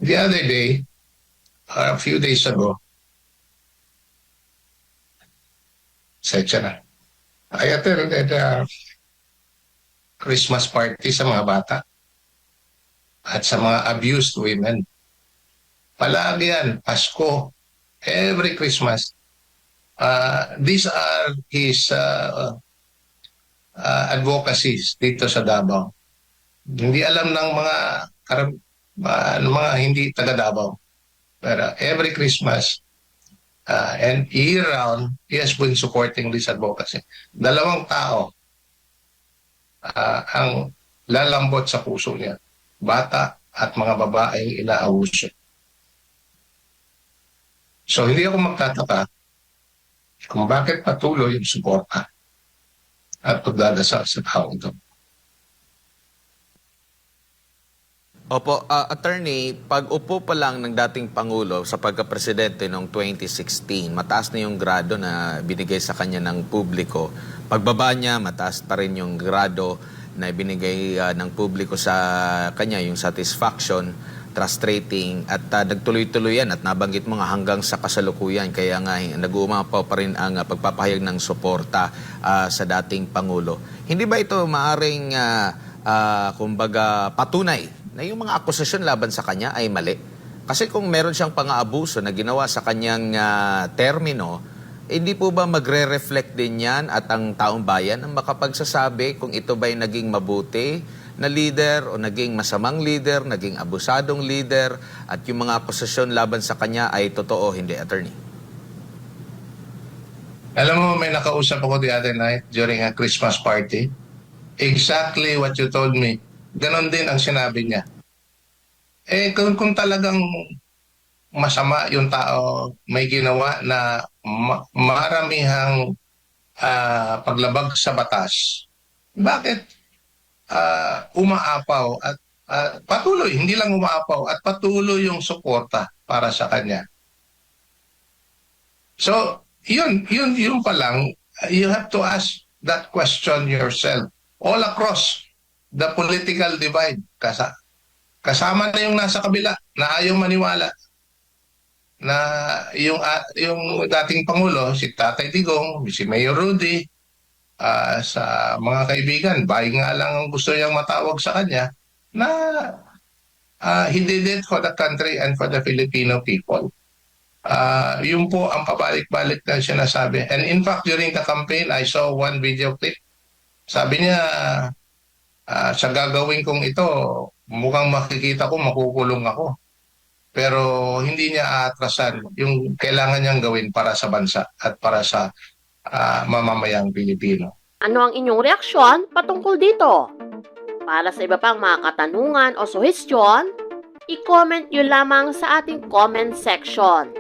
The other day, a few days ago, sensya na, I attended a Christmas party sa mga bata at sa mga abused women. Palagi yan, Pasko, every Christmas. These are his advocacies dito sa Davao. Hindi alam ng mga hindi taga Davao. Pero every Christmas and year-round, he has been supporting this advocacy. Dalawang tao ang lalambot sa puso niya. Bata at mga babaeng inaabuso. So hindi ako magtataka kung bakit patuloy yung suporta at pagdadasal sa taong ito. Opo, attorney, pag-upo pa lang ng dating Pangulo sa pagka-presidente noong 2016, mataas na yung grado na binigay sa kanya ng publiko. Pagbaba niya, mataas pa rin yung grado na binigay ng publiko sa kanya, yung satisfaction, trust rating, at nagtuloy-tuloy yan at nabanggit mo nga hanggang sa kasalukuyan. Kaya nga nag-uumapaw pa rin ang pagpapahayag ng suporta sa dating Pangulo. Hindi ba ito maaring, kumbaga, patunay na yung mga akusasyon laban sa kanya ay mali? Kasi kung meron siyang pang-aabuso na ginawa sa kanyang termino, hindi po ba magre-reflect din yan at ang taong bayan ang makapagsasabi kung ito ba'y naging mabuti na leader o naging masamang leader, naging abusadong leader, at yung mga akusasyon laban sa kanya ay totoo, hindi, attorney? Alam mo, may nakausap ako the other night during a Christmas party. Exactly what you told me. Ganon din ang sinabi niya. Kung talagang masama yung tao, may ginawa na maramihang paglabag sa batas, bakit umaapaw at patuloy, hindi lang umaapaw, at patuloy yung suporta para sa kanya? So, yun pa lang, you have to ask that question yourself. All across the political divide, kasama na yung nasa kabila na ayaw maniwala na yung dating Pangulo, si Tatay Digong, si Mayor Rudy, sa mga kaibigan, bahay nga lang ang gusto niyang matawag sa kanya, na he did it for the country and for the Filipino people. Yun po ang pabalik-balik na sinasabi. And in fact, during the campaign, I saw one video clip. Sabi niya, sa gagawin kong ito, mukhang makikita ko, makukulong ako. Pero hindi niya aatrasan yung kailangan niyang gawin para sa bansa at para sa mamamayang Pilipino. Ano ang inyong reaksyon patungkol dito? Para sa iba pang mga katanungan o suhestyon, i-comment nyo lamang sa ating comment section.